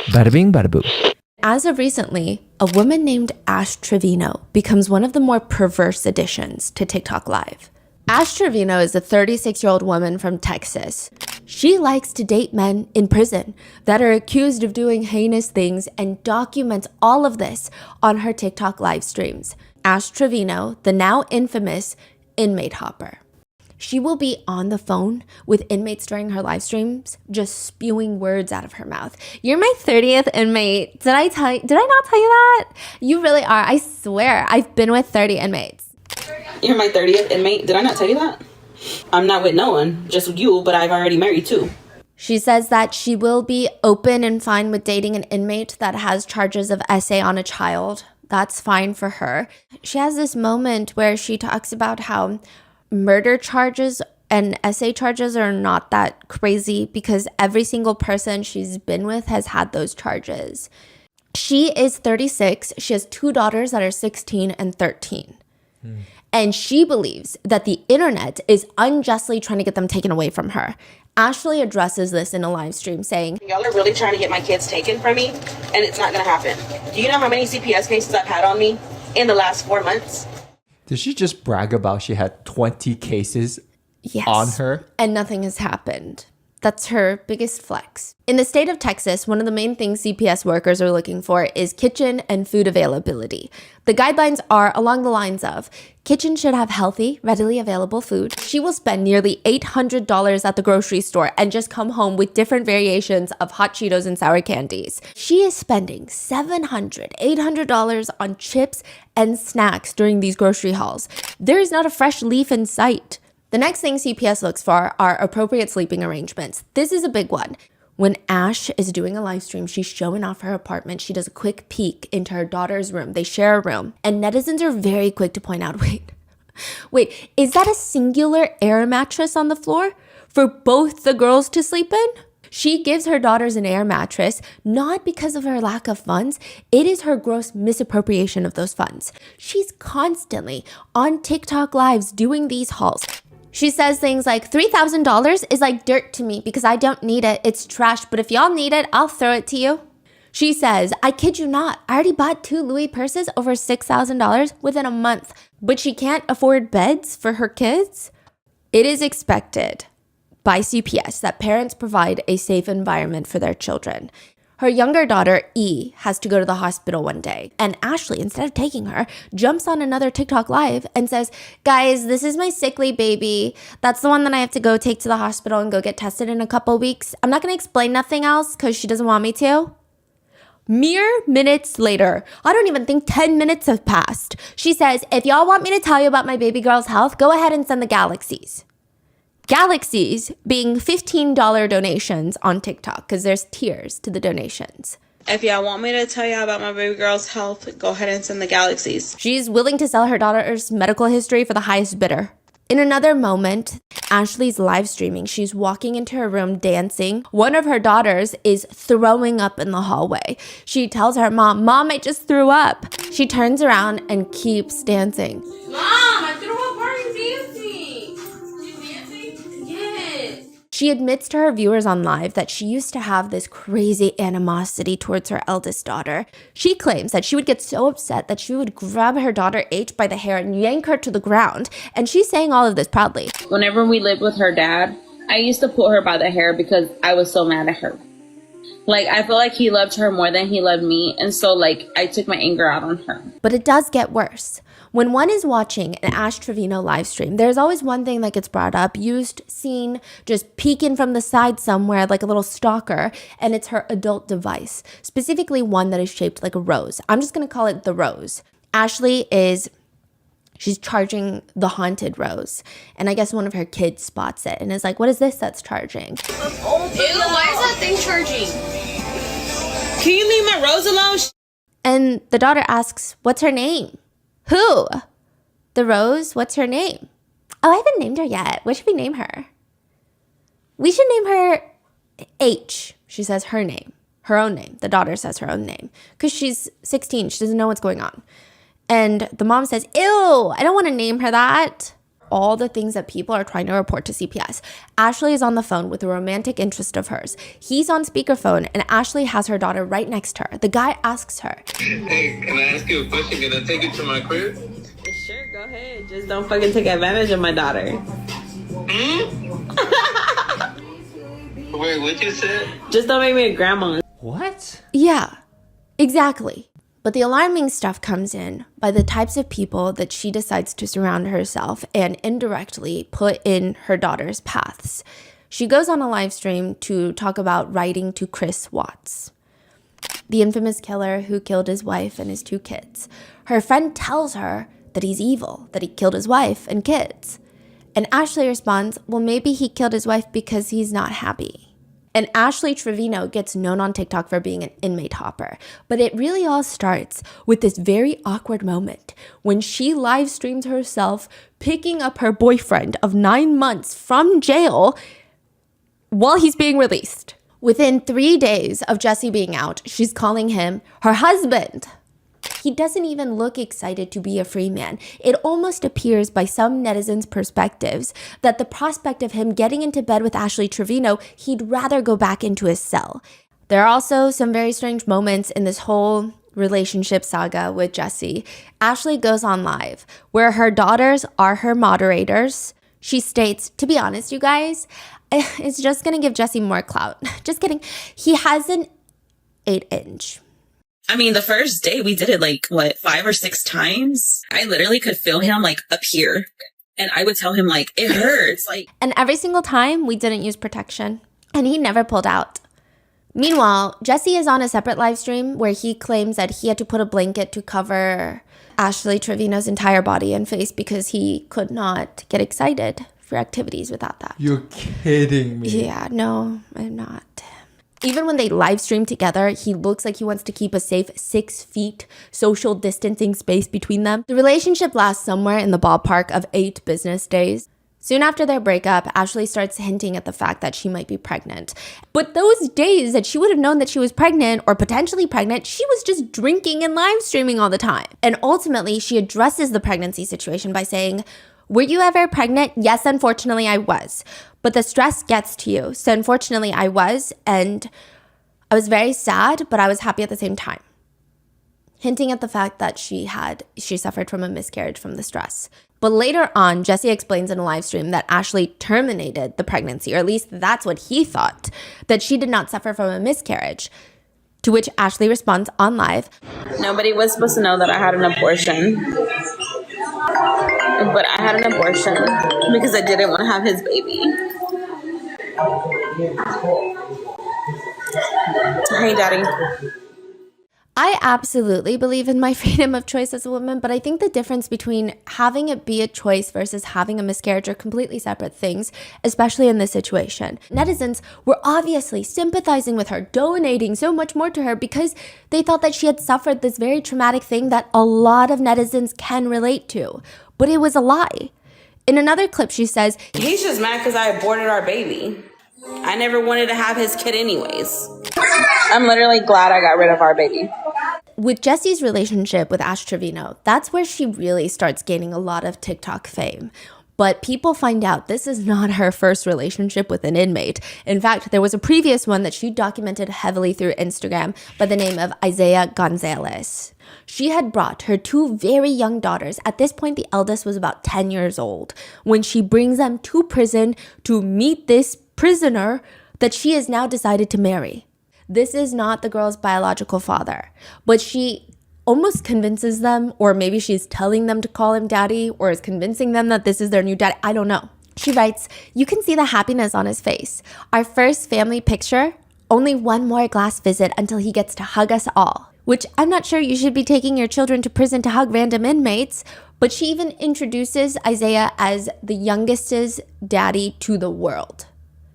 Bada bing, bada boo. As of recently, a woman named Ash Trevino becomes one of the more perverse additions to TikTok Live. Ash Trevino is a 36-year-old woman from Texas. She likes to date men in prison that are accused of doing heinous things and documents all of this on her TikTok live streams. Ash Trevino, the now infamous inmate hopper. She will be on the phone with inmates during her live streams, just spewing words out of her mouth. You're my 30th inmate. Did I not tell you that? You really are. I swear. I've been with 30 inmates. You're my 30th inmate. Did I not tell you that? I'm not with no one, just you, but I've already married two. She says that she will be open and fine with dating an inmate that has charges of SA on a child. That's fine for her. She has this moment where she talks about how murder charges and SA charges are not that crazy because every single person she's been with has had those charges. She is 36. She has two daughters that are 16 and 13. And she believes that the internet is unjustly trying to get them taken away from her. Ashley addresses this in a live stream saying, Y'all are really trying to get my kids taken from me, and it's not going to happen. Do you know how many CPS cases I've had on me in the last 4 months? Did she just brag about she had 20 cases yes, on her? And nothing has happened. That's her biggest flex. In the state of Texas, one of the main things CPS workers are looking for is kitchen and food availability. The guidelines are along the lines of kitchen should have healthy, readily available food. She will spend nearly $800 at the grocery store and just come home with different variations of hot Cheetos and sour candies. She is spending $700, $800 on chips and snacks during these grocery hauls. There is not a fresh leaf in sight. The next thing CPS looks for are appropriate sleeping arrangements. This is a big one. When Ash is doing a live stream, she's showing off her apartment. She does a quick peek into her daughter's room. They share a room. And netizens are very quick to point out, wait, is that a singular air mattress on the floor for both the girls to sleep in? She gives her daughters an air mattress, not because of her lack of funds. It is her gross misappropriation of those funds. She's constantly on TikTok lives doing these hauls. She says things like, $3,000 is like dirt to me because I don't need it. It's trash, but if y'all need it, I'll throw it to you. She says, I kid you not, I already bought 2 Louis purses over $6,000 within a month, but she can't afford beds for her kids? It is expected by CPS that parents provide a safe environment for their children. Her younger daughter, E, has to go to the hospital one day, and Ashley, instead of taking her, jumps on another TikTok live and says, guys, this is my sickly baby. That's the one that I have to go take to the hospital and go get tested in a couple weeks. I'm not going to explain nothing else because she doesn't want me to. Mere minutes later, I don't even think 10 minutes have passed. She says, if y'all want me to tell you about my baby girl's health, go ahead and send the galaxies. Galaxies being $15 donations on TikTok because there's tiers to the donations. If y'all want me to tell y'all about my baby girl's health, go ahead and send the galaxies. She's willing to sell her daughter's medical history for the highest bidder. In another moment, Ashley's live streaming. She's walking into her room dancing. One of her daughters is throwing up in the hallway. She tells her mom, I just threw up. She turns around and keeps dancing. Mom, I threw up. Why are you dancing? She admits to her viewers on live that she used to have this crazy animosity towards her eldest daughter. She claims that she would get so upset that she would grab her daughter H by the hair and yank her to the ground. And she's saying all of this proudly. Whenever we lived with her dad, I used to pull her by the hair because I was so mad at her. Like, I feel like he loved her more than he loved me. And so, I took my anger out on her. But it does get worse. When one is watching an Ash Trevino live stream, there's always one thing that gets brought up, used, seen, just peeking from the side somewhere like a little stalker, and it's her adult device, specifically one that is shaped like a rose. I'm just going to call it the rose. She's charging the haunted rose, and I guess one of her kids spots it and is like, what is this that's charging? Ew, why is that thing charging? Can you leave my rose alone? And the daughter asks, what's her name? Who? The rose? What's her name? Oh, I haven't named her yet. What should we name her? We should name her H. She says her name, her own name. The daughter says her own name because she's 16. She doesn't know what's going on. And the mom says, ew, I don't want to name her that. all the things that people are trying to report to CPS. Ashley is on the phone with a romantic interest of hers. He's on speakerphone, and Ashley has her daughter right next to her. The guy asks her, "Hey, can I ask you a question? Can I take you to my crib?" Sure, go ahead. Just don't fucking take advantage of my daughter. Wait, what you said? Just don't make me a grandma. What? yeah, exactly. But the alarming stuff comes in by the types of people that she decides to surround herself and indirectly put in her daughter's paths. She goes on a live stream to talk about writing to Chris Watts, the infamous killer who killed his wife and his 2 kids. Her friend tells her that he's evil, that he killed his wife and kids. And Ashley responds, well, maybe he killed his wife because he's not happy. And Ashley Trevino gets known on TikTok for being an inmate hopper. But it really all starts with this very awkward moment when she live streams herself picking up her boyfriend of 9 months from jail while he's being released. Within 3 days of Jesse being out, she's calling him her husband. He doesn't even look excited to be a free man. It almost appears by some netizens' perspectives that the prospect of him getting into bed with Ashley Trevino, he'd rather go back into his cell. There are also some very strange moments in this whole relationship saga with Jesse. Ashley goes on live, where her daughters are her moderators. She states, to be honest, you guys, it's just gonna give Jesse more clout. Just kidding. He has an 8-inch. I mean, the first day we did it 5 or 6 times. I literally could feel him up here. And I would tell him it hurts. And every single time we didn't use protection. And he never pulled out. Meanwhile, Jesse is on a separate live stream where he claims that he had to put a blanket to cover Ashley Trevino's entire body and face because he could not get excited for activities without that. You're kidding me. Yeah, no, I'm not. Even when they live stream together, he looks like he wants to keep a safe 6 feet social distancing space between them. The relationship lasts somewhere in the ballpark of 8 business days. Soon after their breakup, Ashley starts hinting at the fact that she might be pregnant. But those days that she would have known that she was pregnant or potentially pregnant, she was just drinking and live streaming all the time. And ultimately, she addresses the pregnancy situation by saying, were you ever pregnant? Yes, unfortunately, I was. But the stress gets to you. So unfortunately, I was. And I was very sad, but I was happy at the same time. Hinting at the fact that she suffered from a miscarriage from the stress. But later on, Jesse explains in a live stream that Ashley terminated the pregnancy, or at least that's what he thought, that she did not suffer from a miscarriage. To which Ashley responds on live, Nobody was supposed to know that I had an abortion. But I had an abortion because I didn't want to have his baby. Hey, Daddy. I absolutely believe in my freedom of choice as a woman, but I think the difference between having it be a choice versus having a miscarriage are completely separate things, especially in this situation. Netizens were obviously sympathizing with her, donating so much more to her because they thought that she had suffered this very traumatic thing that a lot of netizens can relate to. But it was a lie. In another clip, she says, He's just mad because I aborted our baby. I never wanted to have his kid anyways. I'm literally glad I got rid of our baby. with Jesse's relationship with Ash Trevino, that's where she really starts gaining a lot of TikTok fame. But people find out this is not her first relationship with an inmate. In fact, there was a previous one that she documented heavily through Instagram by the name of Isaiah Gonzalez. She had brought her two very young daughters. At this point, the eldest was about 10 years old, when she brings them to prison to meet this prisoner that she has now decided to marry. This is not the girl's biological father, but she almost convinces them, or maybe she's telling them to call him daddy, or is convincing them that this is their new daddy. I don't know. She writes, "You can see the happiness on his face. Our first family picture, only one more glass visit until he gets to hug us all." Which I'm not sure you should be taking your children to prison to hug random inmates, but she even introduces Isaiah as the youngest's daddy to the world.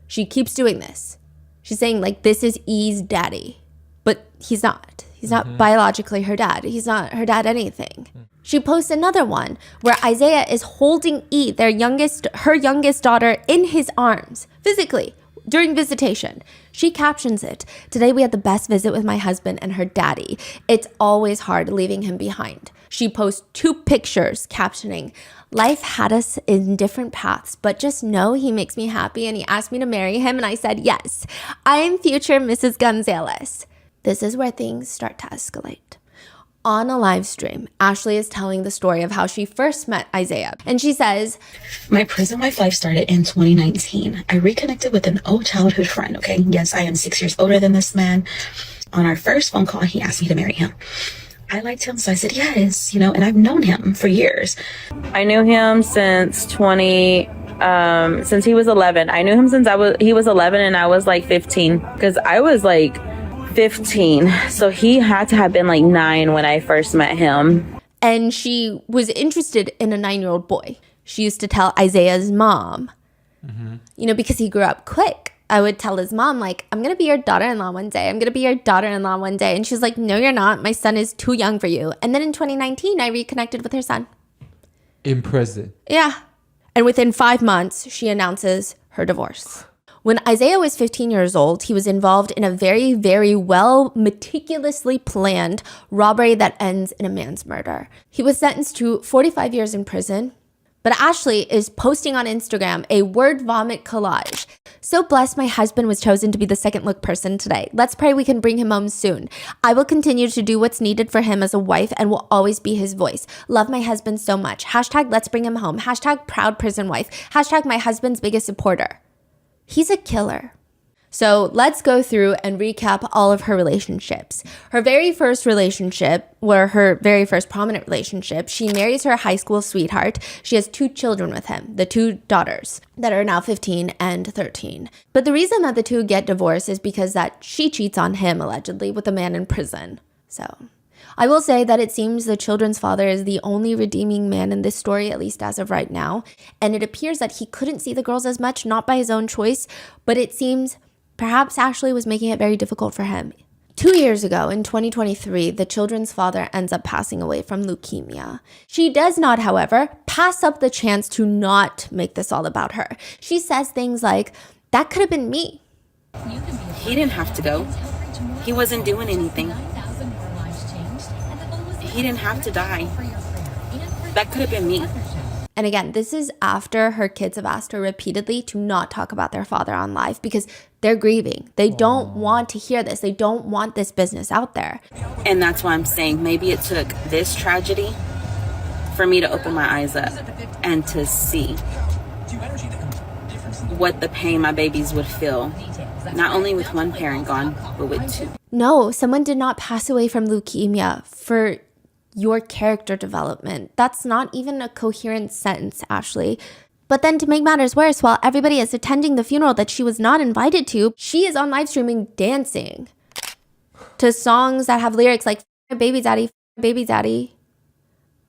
She keeps doing this. She's saying, like, this is E's daddy, but he's not. He's not biologically her dad. He's not her dad anything. She posts another one where Isaiah is holding E, her youngest daughter, in his arms, physically, during visitation. She captions it, "Today we had the best visit with my husband and her daddy. It's always hard leaving him behind." She posts 2 pictures captioning, "Life had us in different paths, but just know he makes me happy and he asked me to marry him and I said yes. I am future Mrs. Gonzalez." This is where things start to escalate. On a live stream, Ashley is telling the story of how she first met Isaiah. And she says, My prison life started in 2019. I reconnected with an old childhood friend, okay? Yes, I am 6 years older than this man. On our first phone call, he asked me to marry him. I liked him, so I said yes, and I've known him for years. I knew him since since he was 11. I knew him since he was 11 and I was like 15, because I was like 15. So he had to have been like 9 when I first met him. and she was interested in a 9-year-old boy. She used to tell Isaiah's mom, because he grew up quick. I would tell his mom, like, "I'm going to be your daughter-in-law one day. I'm going to be your daughter-in-law one day." And she's like, "No, you're not. My son is too young for you." And then in 2019, I reconnected with her son. In prison. Yeah. And within 5 months, she announces her divorce. When Isaiah was 15 years old, he was involved in a very, very meticulously planned robbery that ends in a man's murder. He was sentenced to 45 years in prison. But Ashley is posting on Instagram a word vomit collage. "So blessed my husband was chosen to be the second look person today. Let's pray we can bring him home soon. I will continue to do what's needed for him as a wife and will always be his voice. Love my husband so much. Hashtag let's bring him home. Hashtag proud prison wife. Hashtag my husband's biggest supporter." He's a killer. So let's go through and recap all of her relationships. Her very first relationship, or her very first prominent relationship, she marries her high school sweetheart. She has 2 children with him, the 2 daughters that are now 15 and 13. But the reason that the 2 get divorced is because that she cheats on him, allegedly, with a man in prison. So I will say that it seems the children's father is the only redeeming man in this story, at least as of right now. And it appears that he couldn't see the girls as much, not by his own choice, but it seems perhaps Ashley was making it very difficult for him. 2 years ago, in 2023, the children's father ends up passing away from leukemia. She does not, however, pass up the chance to not make this all about her. She says things like, "That could have been me." He didn't have to go. He wasn't doing anything. He didn't have to die. That could have been me. And again, this is after her kids have asked her repeatedly to not talk about their father on live because they're grieving. They don't want to hear this. They don't want this business out there. And that's why I'm saying maybe it took this tragedy for me to open my eyes up and to see what the pain my babies would feel, not only with one parent gone, but with 2. No, someone did not pass away from leukemia for your character development. That's not even a coherent sentence, Ashley. But then to make matters worse, while everybody is attending the funeral that she was not invited to, she is on live streaming dancing to songs that have lyrics like baby daddy,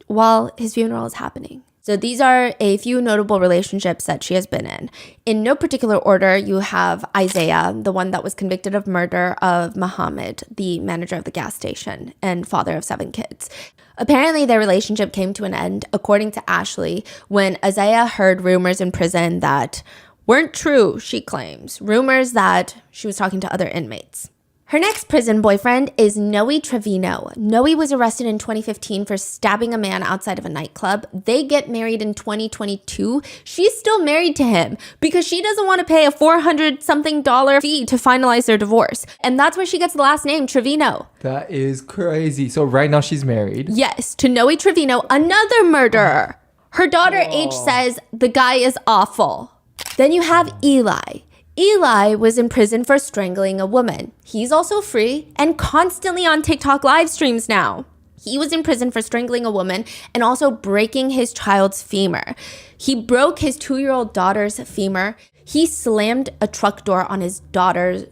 while his funeral is happening. So these are a few notable relationships that she has been in. In no particular order, you have Isaiah, the one that was convicted of murder of Muhammad, the manager of the gas station and father of 7 kids. Apparently, their relationship came to an end, according to Ashley, when Isaiah heard rumors in prison that weren't true, she claims. Rumors that she was talking to other inmates. Her next prison boyfriend is Noe Trevino. Noe was arrested in 2015 for stabbing a man outside of a nightclub. They get married in 2022. She's still married to him because she doesn't want to pay a $400-something fee to finalize their divorce. And that's where she gets the last name, Trevino. That is crazy. So right now she's married. Yes, to Noe Trevino, another murderer. Her daughter H says the guy is awful. Then you have Eli. Eli was in prison for strangling a woman. He's also free and constantly on TikTok live streams now. He was in prison for strangling a woman and also breaking his child's femur. He broke his 2-year-old daughter's femur. He slammed a truck door on his daughter's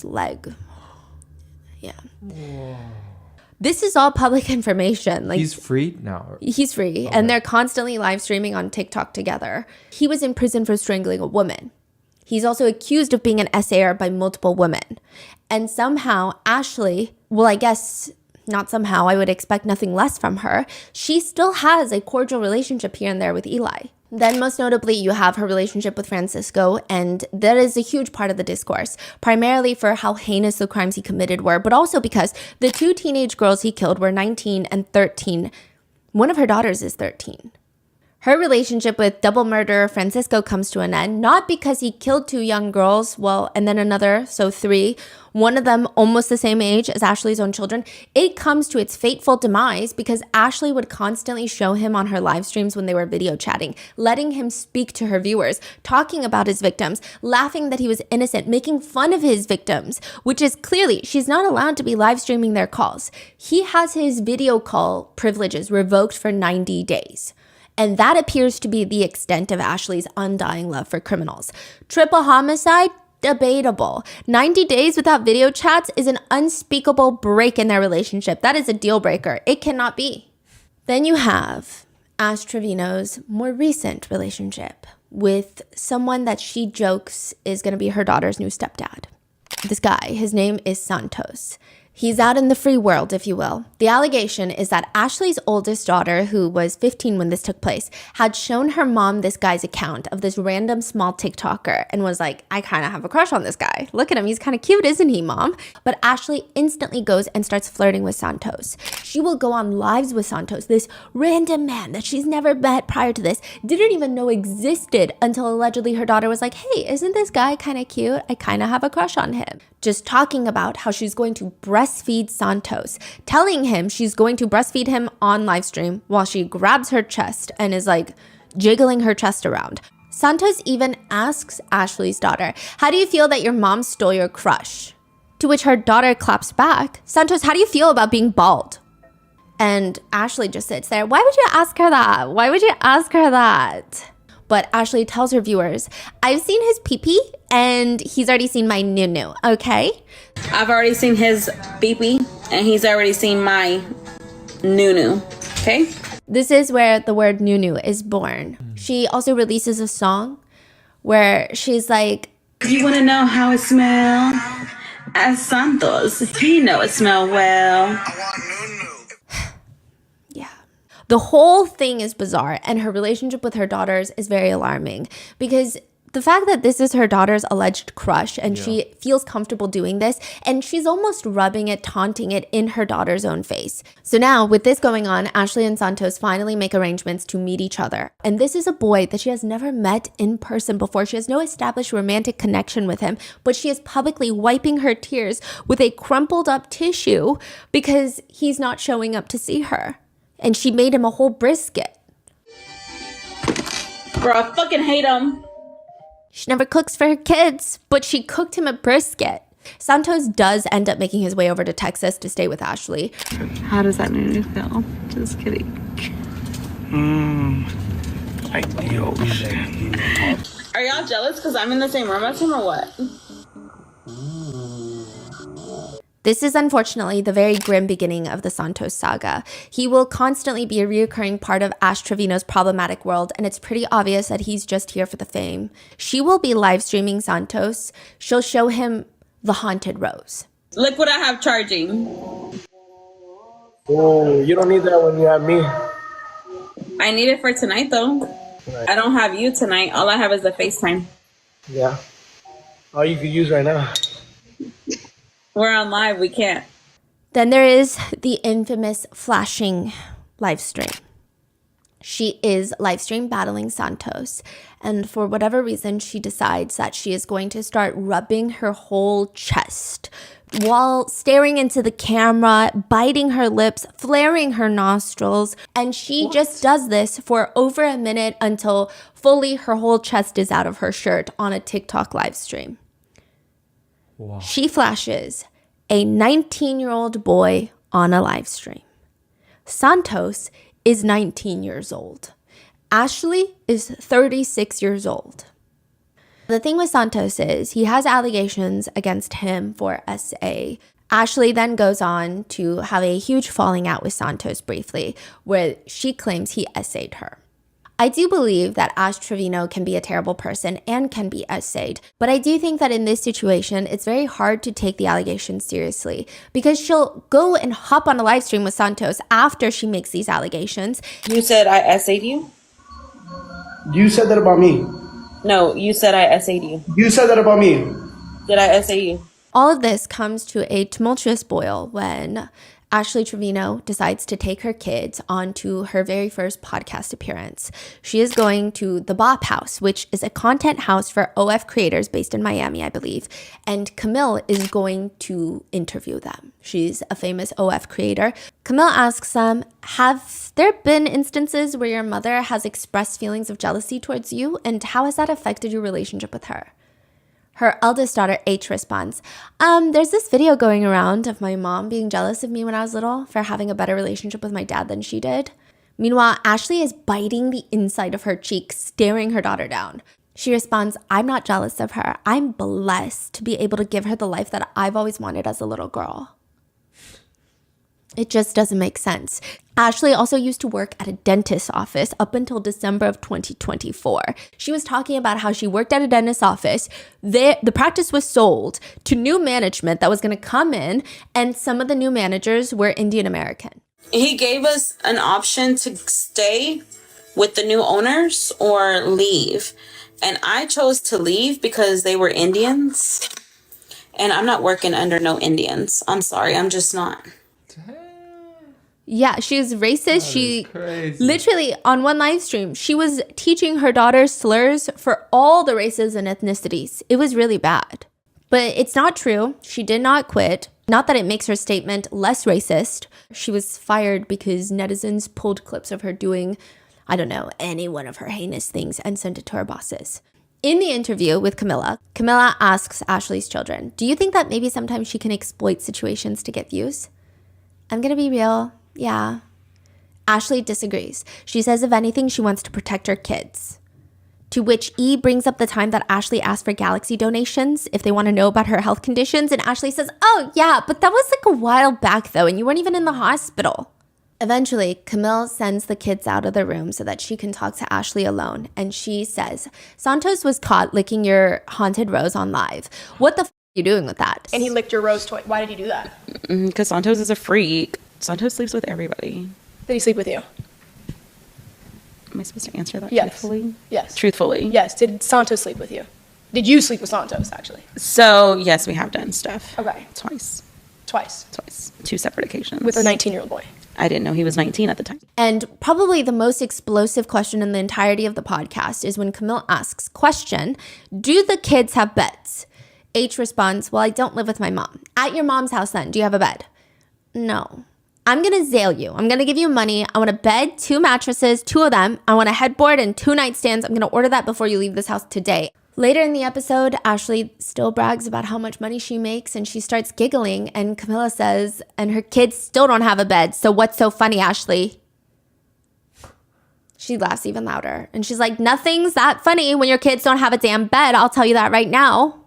leg. Yeah. Whoa. This is all public information. Like, he's free now? He's free, okay. And they're constantly live streaming on TikTok together. He was in prison for strangling a woman. He's also accused of being an SAer by multiple women. And somehow Ashley, well, I guess Not somehow. I would expect nothing less from her. She still has a cordial relationship here and there with Eli. Then most notably, you have her relationship with Francisco, and that is a huge part of the discourse, primarily for how heinous the crimes he committed were, but also because the 2 teenage girls he killed were 19 and 13. One of her daughters is 13. Her relationship with double murderer Francisco comes to an end, not because he killed 2 young girls, and then another, so 3, one of them almost the same age as Ashley's own children. It comes to its fateful demise because Ashley would constantly show him on her live streams when they were video chatting, letting him speak to her viewers, talking about his victims, laughing that he was innocent, making fun of his victims, which is clearly she's not allowed to be live streaming their calls. He has his video call privileges revoked for 90 days. And that appears to be the extent of Ashley's undying love for criminals. Triple homicide? Debatable. 90 days without video chats is an unspeakable break in their relationship. That is a deal breaker. It cannot be. Then you have Ash Trevino's more recent relationship with someone that she jokes is going to be her daughter's new stepdad. This guy, his name is Santos. He's out in the free world, if you will. The allegation is that Ashley's oldest daughter, who was 15 when this took place, had shown her mom this guy's account of this random small TikToker and was like, I kind of have a crush on this guy. Look at him. He's kind of cute, isn't he, mom? But Ashley instantly goes and starts flirting with Santos. She will go on lives with Santos, this random man that she's never met prior to this, didn't even know existed until allegedly her daughter was like, hey, isn't this guy kind of cute? I kind of have a crush on him. Just talking about how she's going to breastfeed Santos, telling him she's going to breastfeed him on live stream while she grabs her chest and is like jiggling her chest around. Santos even asks Ashley's daughter, how do you feel that your mom stole your crush? To which her daughter claps back, Santos, how do you feel about being bald? And Ashley just sits there. Why would you ask her that? Why would you ask her that? But Ashley tells her viewers, I've seen his pee-pee and he's already seen my nunu, okay? I've already seen his pee-pee and he's already seen my nunu, okay? This is where the word nunu is born. She also releases a song where she's like, You want to know how it smells? As Santos, he know it smell well. the whole thing is bizarre, and her relationship with her daughters is very alarming because the fact that this is her daughter's alleged crush and she feels comfortable doing this, and she's almost rubbing it, taunting it in her daughter's own face. So now with this going on, Ashley and Santos finally make arrangements to meet each other. And this is a boy that she has never met in person before. She has no established romantic connection with him, but she is publicly wiping her tears with a crumpled up tissue because he's not showing up to see her. And she made him a whole brisket. Bro, I fucking hate him. She never cooks for her kids, but she cooked him a brisket. Santos does end up making his way over to Texas to stay with Ashley. How does that make you feel? Just kidding. Are y'all jealous because I'm in the same room as him or what? This is unfortunately the very grim beginning of the Santos saga. He will constantly be a reoccurring part of Ash Trevino's problematic world, and it's pretty obvious that he's just here for the fame. She will be live streaming Santos. She'll show him the haunted rose. Look what I have charging. Oh, you don't need that when you have me. I need it for tonight though. Right. I don't have you tonight. All I have is the FaceTime. Yeah. All you could use right now. We're on live, we can't. Then there is the infamous flashing live stream. She is live stream battling Santos, and for whatever reason, she decides that she is going to start rubbing her whole chest while staring into the camera, biting her lips, flaring her nostrils, and she just does this for over a minute until fully her whole chest is out of her shirt on a TikTok live stream. Wow. She flashes a 19-year-old boy on a live stream. Santos is 19 years old. Ashley is 36 years old. The thing with Santos is he has allegations against him for SA. Ashley then goes on to have a huge falling out with Santos briefly, where she claims he SA'd her. I do believe that Ash Trevino can be a terrible person and can be essayed, but I do think that in this situation, it's very hard to take the allegations seriously because she'll go and hop on a live stream with Santos after she makes these allegations. You said I essayed you? You said that about me. No, you said I essayed you. You said that about me. Did I essay you? All of this comes to a tumultuous boil when Ashley Trevino decides to take her kids onto her very first podcast appearance. She is going to the Bop House, which is a content house for OF creators based in Miami, I believe. And Camille is going to interview them. She's a famous OF creator. Camille asks them, have there been instances where your mother has expressed feelings of jealousy towards you? And how has that affected your relationship with her? Her eldest daughter, H, responds, there's this video going around of my mom being jealous of me when I was little for having a better relationship with my dad than she did. Meanwhile, Ashley is biting the inside of her cheek, staring her daughter down. She responds, I'm not jealous of her. I'm blessed to be able to give her the life that I've always wanted as a little girl. It just doesn't make sense. Ashley also used to work at a dentist's office up until December of 2024. She was talking about how she worked at a dentist's office. The practice was sold to new management that was going to come in, and some of the new managers were Indian American. He gave us an option to stay with the new owners or leave. And I chose to leave because they were Indians. And I'm not working under no Indians. I'm sorry, I'm just not. Yeah, she's racist. She literally, on one live stream, she was teaching her daughter slurs for all the races and ethnicities. It was really bad. But it's not true. She did not quit. Not that it makes her statement less racist. She was fired because netizens pulled clips of her doing, I don't know, any one of her heinous things and sent it to her bosses. In the interview with Camilla asks Ashley's children, do you think that maybe sometimes she can exploit situations to get views? I'm going to be real. Yeah. Ashley disagrees. She says, if anything, she wants to protect her kids. To which E brings up the time that Ashley asked for Galaxy donations if they want to know about her health conditions. And Ashley says, oh, yeah, but that was like a while back, though, and you weren't even in the hospital. Eventually, Camille sends the kids out of the room so that she can talk to Ashley alone. And she says, Santos was caught licking your haunted rose on live. What the f*** are you doing with that? And he licked your rose toy. Why did he do that? Because Santos is a freak. Santos sleeps with everybody. Did he sleep with you? Am I supposed to answer that Yes. truthfully? Yes. Truthfully? Yes. Did Santos sleep with you? Did you sleep with Santos, actually? So, yes, we have done stuff. Okay. Twice. Twice. 2 separate occasions. With a 19-year-old boy. I didn't know he was 19 at the time. And probably the most explosive question in the entirety of the podcast is when Camille asks, question, do the kids have beds? H responds, well, I don't live with my mom. At your mom's house then, do you have a bed? No. I'm going to zail you. I'm going to give you money. I want a bed, 2 mattresses, 2 of them. I want a headboard and 2 nightstands. I'm going to order that before you leave this house today. Later in the episode, Ashley still brags about how much money she makes and she starts giggling and Camilla says, and her kids still don't have a bed. So what's so funny, Ashley? She laughs even louder and she's like, nothing's that funny when your kids don't have a damn bed. I'll tell you that right now.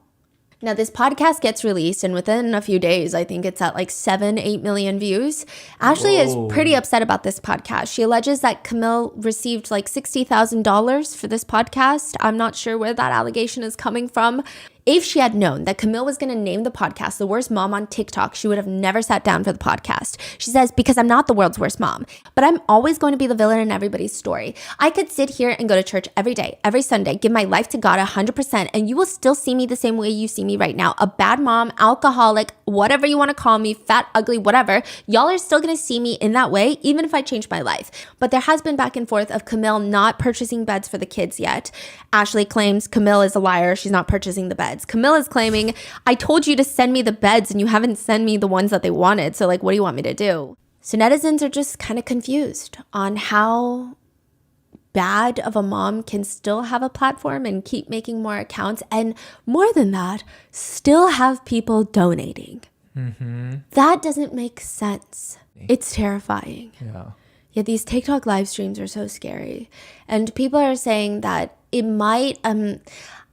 Now, this podcast gets released, and within a few days, I think it's at like 7-8 million views. Ashley is pretty upset about this podcast. She alleges that Camille received like $60,000 for this podcast. I'm not sure where that allegation is coming from. If she had known that Camille was going to name the podcast the worst mom on TikTok, she would have never sat down for the podcast. She says, because I'm not the world's worst mom, but I'm always going to be the villain in everybody's story. I could sit here and go to church every day, every Sunday, give my life to God 100%, and you will still see me the same way you see me right now. A bad mom, alcoholic, whatever you want to call me, fat, ugly, whatever. Y'all are still going to see me in that way, even if I change my life. But there has been back and forth of Camille not purchasing beds for the kids yet. Ashley claims Camille is a liar. She's not purchasing the beds. Camille is claiming, I told you to send me the beds and you haven't sent me the ones that they wanted. So like, what do you want me to do? So netizens are just kind of confused on how bad of a mom can still have a platform and keep making more accounts. And more than that, still have people donating. Mm-hmm. That doesn't make sense. It's terrifying. Yeah. Yet these TikTok live streams are so scary. And people are saying that it might,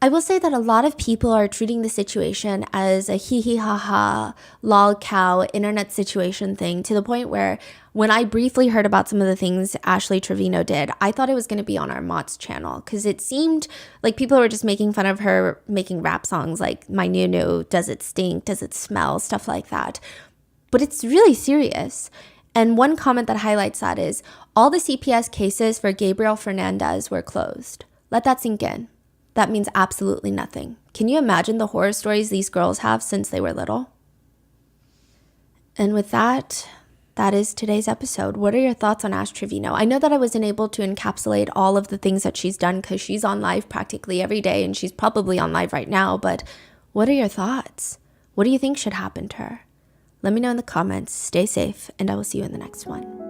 I will say that a lot of people are treating the situation as a hee hee ha ha, lol cow, internet situation thing, to the point where when I briefly heard about some of the things Ashley Trevino did, I thought it was going to be on our Mott's channel, because it seemed like people were just making fun of her making rap songs like My Nunu, Does It Stink, Does It Smell, stuff like that. But it's really serious. And one comment that highlights that is, all the CPS cases for Gabriel Fernandez were closed. Let that sink in. That means absolutely nothing. Can you imagine the horror stories these girls have since they were little? And with that, that is today's episode. What are your thoughts on Ash Trevino? I know that I wasn't able to encapsulate all of the things that she's done because she's on live practically every day and she's probably on live right now, but what are your thoughts? What do you think should happen to her? Let me know in the comments. Stay safe, and I will see you in the next one.